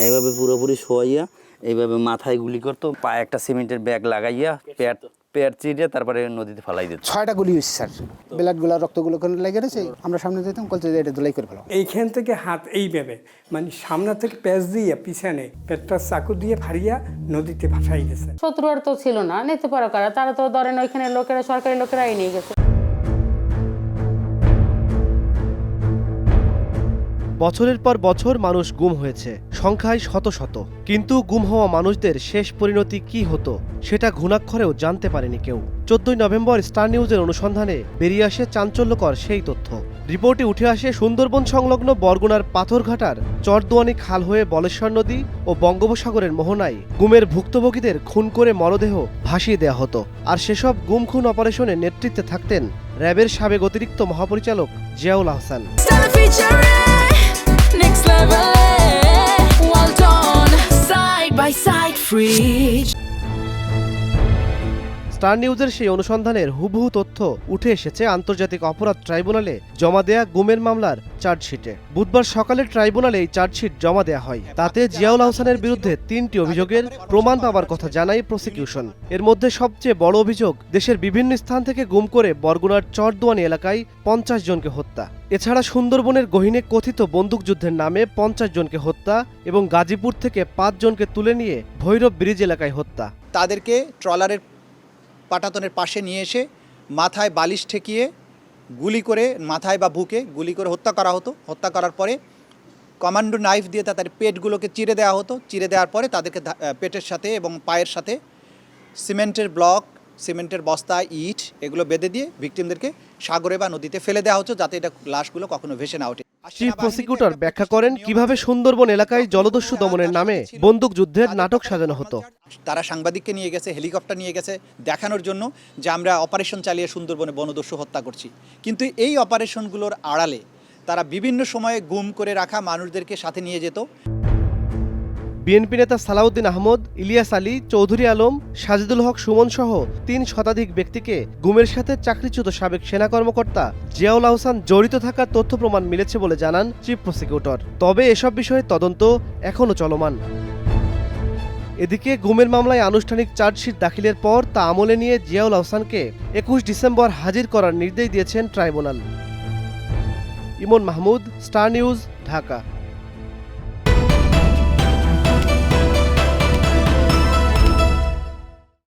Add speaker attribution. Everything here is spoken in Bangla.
Speaker 1: এইভাবে পুরোপুরি শোয়াইয়া এইভাবে মাথায় গুলি করতো, পায়ে একটা সিমেন্টের ব্যাগ লাগাইয়া পেট চিরে তারপরে নদীতে ফেলাই দিত।
Speaker 2: 6টা গুলি হয়েছে স্যার, ব্লাডগুলো রক্তগুলো লেগে গেছে। আমরা সামনে যেতাম, বলছে যে এটা ধুলাই করে ফেলো।
Speaker 3: এইখান থেকে হাত এইভাবে মানে সামনে থেকে পেঁচ দিয়ে পিছনে পেটটা চাকু দিয়ে ফাড়িয়া নদীতে ভাসাই গেছে।
Speaker 4: শত্রু আর তো ছিল না, নিতে পারো কারা, তারা তো ধরেন ওইখানে লোকেরা, সরকারি লোকেরাই নিয়ে গেছে।
Speaker 5: বছরের পর বছর মানুষ গুম হয়েছে, সংখ্যায় শত শত, কিন্তু গুম হওয়া মানুষদের শেষ পরিণতি কি হতো সেটা ঘুণাক্ষরেও জানতে পারেনি কেউ। 14 নভেম্বর স্টার নিউজের অনুসন্ধানে বেরিয়ে আসে চাঞ্চল্যকর সেই তথ্য। রিপোর্টে উঠে আসে সুন্দরবন সংলগ্ন বরগুনার পাথরঘাটার চরদুয়ানি খাল হয়ে বলেশ্বর নদী ও বঙ্গোপসাগরের মোহনায় গুমের ভুক্তভোগীদের খুন করে মরদেহ ভাসিয়ে দেওয়া হতো। আর সেসব গুম খুন অপারেশনের নেতৃত্বে থাকতেন র্যাবের সাবেক অতিরিক্ত মহাপরিচালক Ziaul Ahsan.
Speaker 6: Next level, well done, side by side, free.
Speaker 5: Star নিউজের সেই অনুসন্ধানের হুবহু তথ্য উঠে এসেছে আন্তর্জাতিক অপরাধ ট্রাইব্যুনালে জমা দেয়া গুমের মামলার চার্জশিটে। বুধবার সকালে ট্রাইব্যুনালে এই চার্জশিট জমা দেয়া হয়। তাতে জিয়াউল আহসানের বিরুদ্ধে 3টি অভিযোগের প্রমাণ পাবার কথা জানায় প্রসিকিউশন। এর মধ্যে সবচেয়ে বড় অভিযোগ, দেশের বিভিন্ন স্থান থেকে গুম করে বরগুনার চরদুয়ানি এলাকায় 50 জনকে হত্যা। এছাড়া সুন্দরবনের গহীনে কথিত বন্দুকযুদ্ধের নামে 50 জনকে হত্যা এবং গাজীপুর থেকে 5 জনকে তুলে নিয়ে ভৈরব ব্রিজ এলাকায় হত্যা।
Speaker 7: তাদেরকে ট্রলারের পাটাতনের পাশে নিয়ে এসে মাথায় বালিশ ঠেকিয়ে গুলি করে, মাথায় বা বুকে গুলি করে হত্যা করা হতো। হত্যা করার পরে কমান্ডো নাইফ দিয়ে তাদের পেটগুলোকে চিরে দেওয়া হতো। চিরে দেওয়ার পরে তাদেরকে পেটের সাথে এবং পায়ের সাথে সিমেন্টের ব্লক, সিমেন্টের বস্তা, ইট এগুলো বেঁধে দিয়ে ভিকটিমদেরকে সাগরে বা নদীতে ফেলে দেওয়া হতো, যাতে এটা লাশগুলো কখনো ভেসে না ওঠে।
Speaker 5: চিফ প্রসিকিউটর ব্যাখ্যা করেন কিভাবে সুন্দরবন এলাকায় জলদস্যু দমনের নামে বন্দুকযুদ্ধের নাটক সাজানো হতো।
Speaker 7: তারা সাংবাদিককে নিয়ে গেছে, হেলিকপ্টার নিয়ে গেছে দেখানোর জন্য যে আমরা অপারেশন চালিয়ে সুন্দরবনে বনদস্যু হত্যা করছি। কিন্তু এই অপারেশনগুলোর আড়ালে তারা বিভিন্ন সময়ে গুম করে রাখা মানুষদেরকে সাথে নিয়ে যেত।
Speaker 5: বিএনপি নেতা সালাউদ্দিন আহমদ, ইলিয়াস আলী, চৌধুরী আলম, সাজিদুল হক সুমন সহ 3 শতাধিক ব্যক্তিকে গুমের সাথে চাকরিচ্যুত সাবেক সেনা কর্মকর্তা জিয়াউল আহসান জড়িত থাকার তথ্য প্রমাণ মিলেছে বলে জানান চিফ প্রসিকিউটর। তবে এসব বিষয়ে তদন্ত এখনও চলমান। এদিকে গুমের মামলায় আনুষ্ঠানিক চার্জশিট দাখিলের পর তা আমলে নিয়ে জিয়াউল আহসানকে 21 ডিসেম্বর হাজির করার নির্দেশ দিয়েছেন ট্রাইব্যুনাল। ইমন মাহমুদ, স্টার নিউজ, ঢাকা।